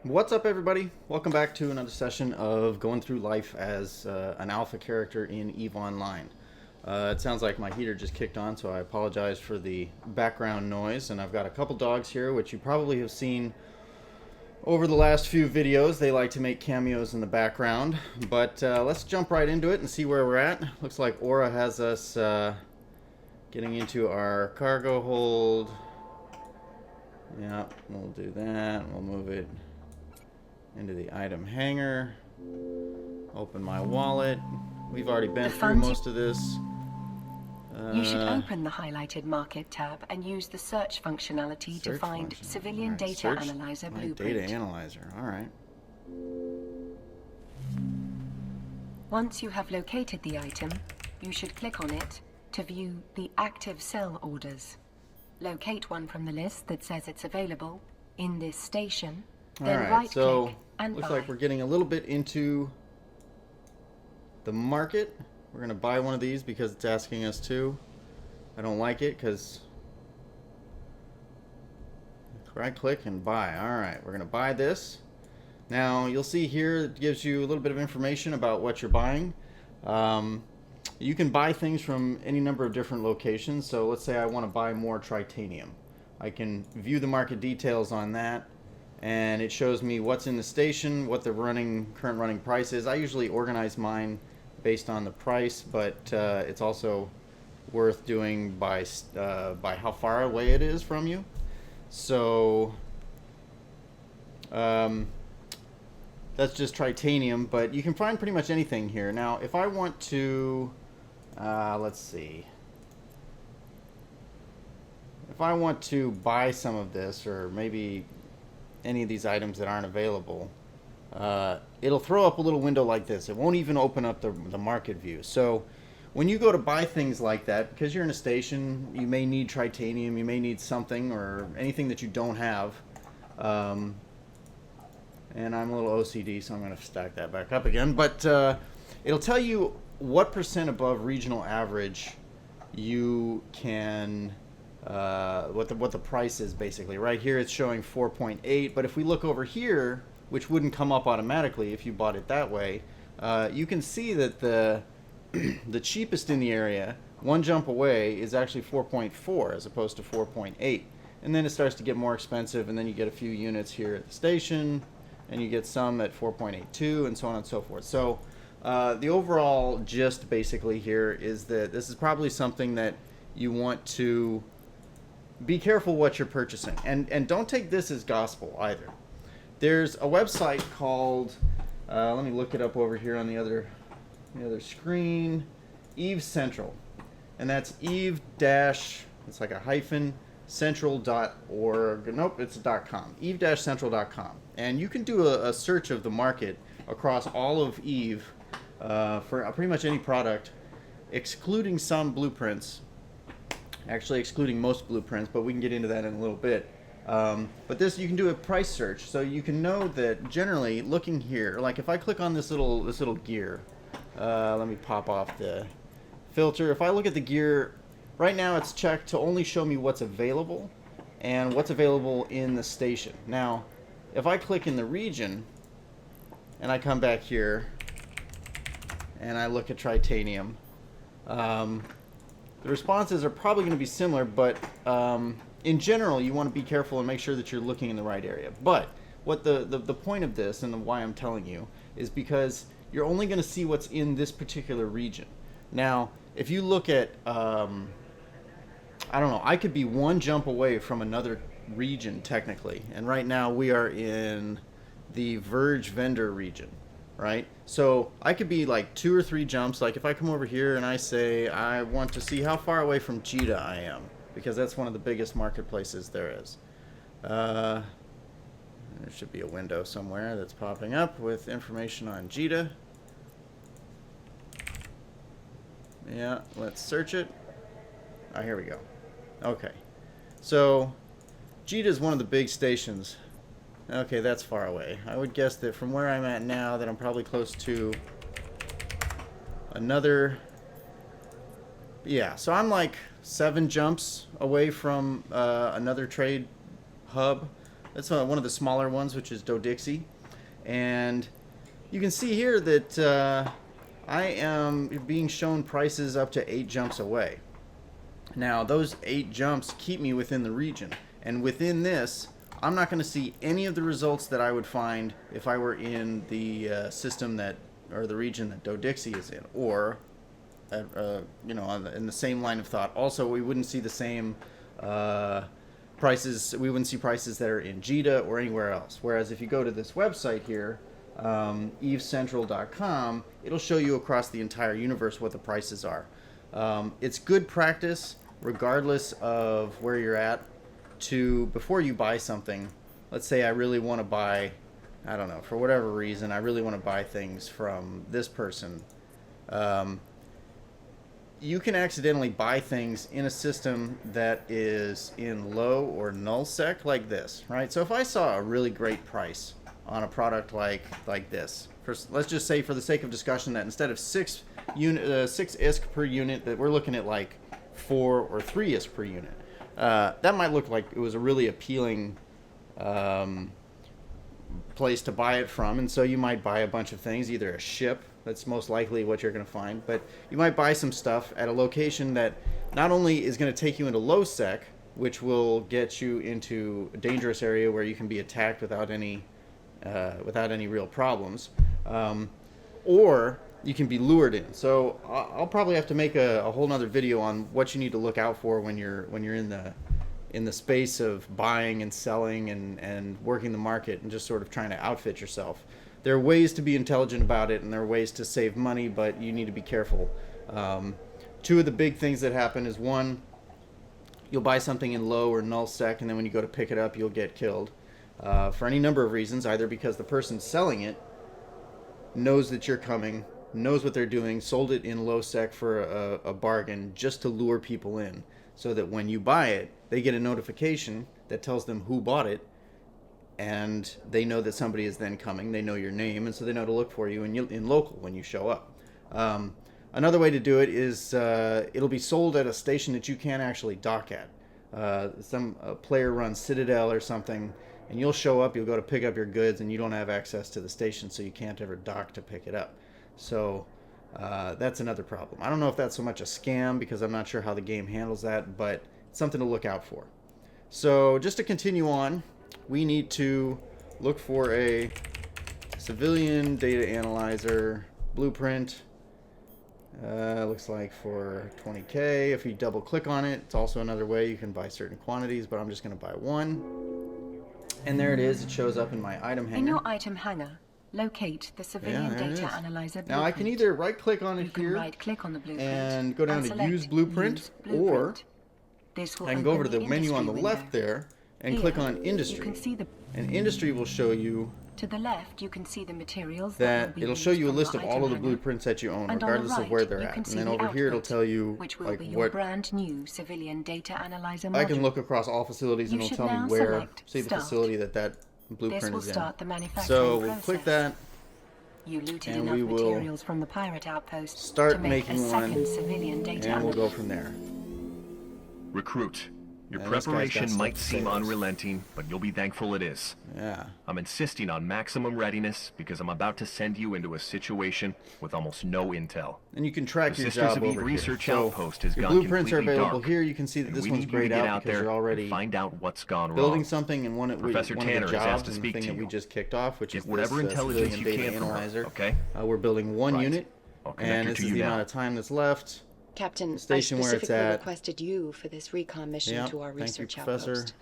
What's up, everybody? Welcome back to another session of going through life as an alpha character in EVE Online. It sounds like my heater just kicked on, so I apologize for the background noise. And I've got a couple dogs here, which you probably have seen over the last few videos. They like to make cameos in the background. But let's jump right into it and see where we're at. Looks like Aura has us getting into our cargo hold. Yeah, we'll do that. We'll move it into the item hanger. Open my wallet. We've already been through most of this. You should open the highlighted Market tab and use the search functionality to find Civilian Data Analyzer Blueprint. Data Analyzer, alright. Once you have located the item, you should click on it to view the active sell orders. Locate one from the list that says it's available in this station. Then Alright, so and looks buy. like we're getting a little bit into the market. We're going to buy one of these because it's asking us to. I don't like it because right click and buy. Alright, we're going to buy this. Now you'll see here it gives you a little bit of information about what you're buying. You can buy things from any number of different locations. So let's say I want to buy more tritanium. I can view the market details on that, and it shows me what's in the station, what the current running price is. I usually organize mine based on the price, but it's also worth doing by how far away it is from you. So that's just tritanium, but you can find pretty much anything here. Now, if I want to, let's see. If I want to buy some of this, or maybe any of these items that aren't available, it'll throw up a little window like this. It won't even open up the market view. So when you go to buy things like that, because you're in a station, you may need tritanium, you may need something or anything that you don't have. And I'm a little OCD, so I'm going to stack that back up again. But it'll tell you what % above regional average you can, what the price is basically. Right here it's showing 4.8, but if we look over here, which wouldn't come up automatically if you bought it that way, you can see that the the cheapest in the area, one jump away, is actually 4.4 as opposed to 4.8. And then it starts to get more expensive, and then you get a few units here at the station, and you get some at 4.82, and so on and so forth. So the overall gist basically here is that this is probably something that you want to be careful what you're purchasing, and don't take this as gospel either. There's a website called, let me look it up over here on the other screen, EVE Central, and that's Eve dash, it's like a hyphen, central.org, nope, it's .com, eve-central.com, and you can do a search of the market across all of EVE for pretty much any product, excluding some blueprints, actually excluding most blueprints, but we can get into that in a little bit. But this, you can do a price search, so you can know that generally looking here, like if I click on this little gear, let me pop off the filter. If I look at the gear, right now it's checked to only show me what's available and what's available in the station. Now, if I click in the region and I come back here and I look at tritanium, the responses are probably going to be similar, but in general, you want to be careful and make sure that you're looking in the right area. But what the point of this and why I'm telling you is because you're only going to see what's in this particular region. Now, if you look at, I don't know, I could be one jump away from another region technically, and right now we are in the Verge vendor region, right? So I could be like 2 or 3 jumps. Like if I come over here and I say I want to see how far away from Jita I am, because that's one of the biggest marketplaces there is. There should be a window somewhere that's popping up with information on Jita. Yeah, let's search it. Ah, here we go. Okay. So, Jita is one of the big stations. Okay, that's far away. I would guess that from where I'm at now that I'm probably close to another... Yeah, so I'm like 7 jumps away from another trade hub. That's one of the smaller ones, which is Dodixie. And you can see here that I am being shown prices up to 8 jumps away. Now, those 8 jumps keep me within the region. And within this, I'm not going to see any of the results that I would find if I were in the system that, or the region that Dodixie is in, or in the same line of thought. Also, we wouldn't see the same prices. We wouldn't see prices that are in Jita or anywhere else. Whereas if you go to this website here, evecentral.com, it'll show you across the entire universe what the prices are. It's good practice, regardless of where you're at, to, before you buy something, let's say I really want to buy, I don't know, for whatever reason, I really want to buy things from this person. You can accidentally buy things in a system that is in low or null sec like this, right? So if I saw a really great price on a product like this, let's just say for the sake of discussion that instead of 6 ISK per unit, that we're looking at like 4 or 3 ISK per unit. That might look like it was a really appealing place to buy it from, and so you might buy a bunch of things, either a ship, that's most likely what you're going to find, but you might buy some stuff at a location that not only is going to take you into low sec, which will get you into a dangerous area where you can be attacked without any real problems, or you can be lured in. So I'll probably have to make a whole nother video on what you need to look out for when you're in the space of buying and selling and working the market and just sort of trying to outfit yourself. There are ways to be intelligent about it, and there are ways to save money, but you need to be careful. 2 of the big things that happen is, one, you'll buy something in low or null sec, and then when you go to pick it up, you'll get killed for any number of reasons, either because the person selling it knows that you're coming, knows what they're doing, sold it in low sec for a bargain just to lure people in, so that when you buy it, they get a notification that tells them who bought it, and they know that somebody is then coming. They know your name, and so they know to look for you in local when you show up. Another way to do it is it'll be sold at a station that you can't actually dock at. Some player runs Citadel or something, and you'll show up, you'll go to pick up your goods, and you don't have access to the station, so you can't ever dock to pick it up. So that's another problem. I don't know if that's so much a scam, because I'm not sure how the game handles that, but it's something to look out for. So just to continue on, we need to look for a civilian data analyzer blueprint. Looks like for 20K. If you double click on it, it's also another way you can buy certain quantities, but I'm just going to buy one. And there it is. It shows up in my item hanger. In your item hanger, locate the civilian data analyzer blueprint. Now I can either right click on it you can here right click on the blueprint and go down to use blueprint, or I can go over to the menu on the left there and click on industry. You can see and industry will show you to the left, you can see the materials that it'll show you a list of all of the blueprints that you own, regardless of where they're at. And then over here, it'll tell you like what brand new civilian data analyzer module. I can look across all facilities, and it'll tell me where, say, the facility that blueprint is in. So we'll click that. You looted enough materials from the pirate outpost start to make making a one, civilian data and we'll go from there. Recruit. Your preparation might seem unrelenting, but you'll be thankful it is. Yeah. I'm insisting on maximum readiness because I'm about to send you into a situation with almost no intel. And you can track the your Sisters job of Eve over research here. outpost has your gone blueprints are completely available dark, here. You can see that and this we one's need you to grayed get out because there you're already and find out what's gone building wrong. something, and one of Professor the Tanner has jobs asked to and the speak thing to that we you. just kicked off, which Get is whatever this intelligence civilian you data can from her, analyzer. okay? We're building one Right. unit, I'll connect and her this to is you the now. amount of time that's left. Captain, Station I where it's specifically at. requested you for this recon mission Yep, to our thank you, research Professor. outpost.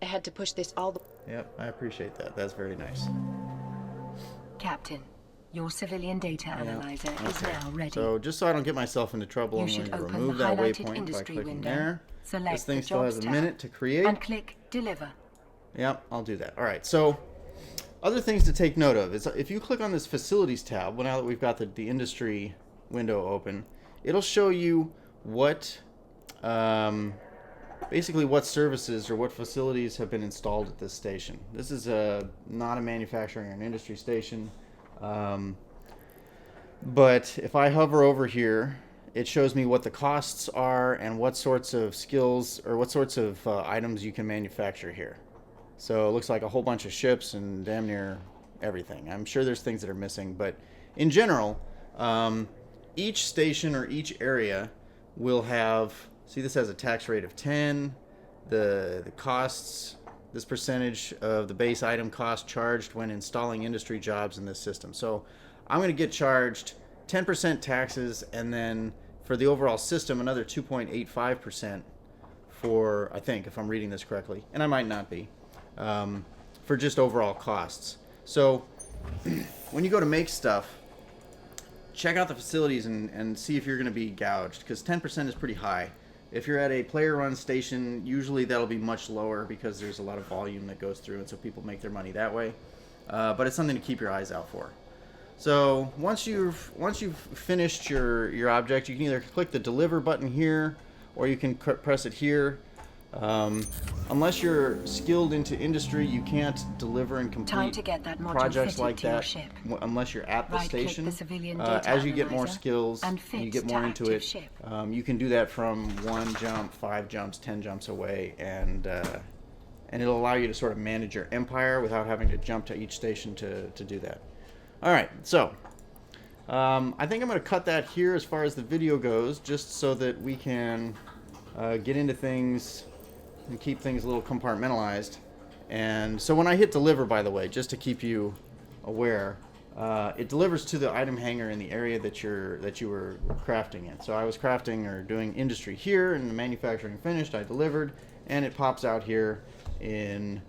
I had to push this all the... Yep, I appreciate that. That's very nice. Captain, your civilian data analyzer is Okay. now ready. So just so I don't get myself into trouble, You I'm should going to open remove the that highlighted waypoint by industry clicking window, there. select This thing the still has Jobs a minute to create. and click Deliver. Yep, I'll do that. All right, so other things to take note of is if you click on this Facilities tab, well, now that we've got the industry window open, it'll show you what, basically what services or what facilities have been installed at this station. This is not a manufacturing or an industry station, but if I hover over here, it shows me what the costs are and what sorts of skills or what sorts of items you can manufacture here. So it looks like a whole bunch of ships and damn near everything. I'm sure there's things that are missing, but in general, each station or each area will have, see, this has a tax rate of 10, the costs, this percentage of the base item cost charged when installing industry jobs in this system. So I'm going to get charged 10% taxes, and then for the overall system, another 2.85% for, I think, if I'm reading this correctly, and I might not be, for just overall costs. So when you go to make stuff, check out the facilities and see if you're going to be gouged, because 10% is pretty high. If you're at a player-run station, usually that'll be much lower because there's a lot of volume that goes through, and so people make their money that way. But it's something to keep your eyes out for. So once you've finished your object, you can either click the deliver button here, or you can press it here. Unless you're skilled into industry, you can't deliver and complete projects like that unless you're at the station. As you get more skills, you get more into it, you can do that from 1 jump, 5 jumps, 10 jumps away, and it'll allow you to sort of manage your empire without having to jump to each station to do that. All right, so I think I'm going to cut that here as far as the video goes, just so that we can get into things and keep things a little compartmentalized. And so when I hit deliver, by the way, just to keep you aware, it delivers to the item hanger in the area that you were crafting in. So I was crafting or doing industry here, and the manufacturing finished, I delivered, and it pops out here in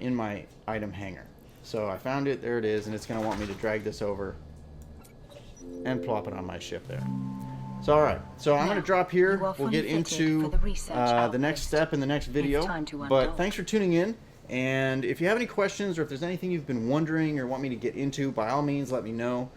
my item hanger. So I found it, there it is, and it's going to want me to drag this over and plop it on my ship there. So alright, so I'm going to drop here. We'll get into the next step in the next video. But thanks for tuning in, and if you have any questions or if there's anything you've been wondering or want me to get into, by all means let me know.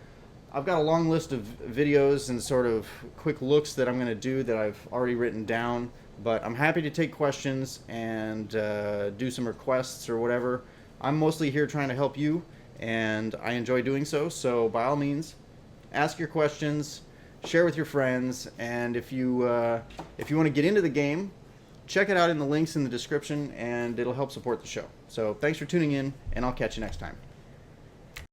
I've got a long list of videos and sort of quick looks that I'm going to do that I've already written down, but I'm happy to take questions and do some requests or whatever. I'm mostly here trying to help you, and I enjoy doing so, so by all means, ask your questions, share with your friends, and if you want to get into the game, check it out in the links in the description, and it'll help support the show. So thanks for tuning in, and I'll catch you next time.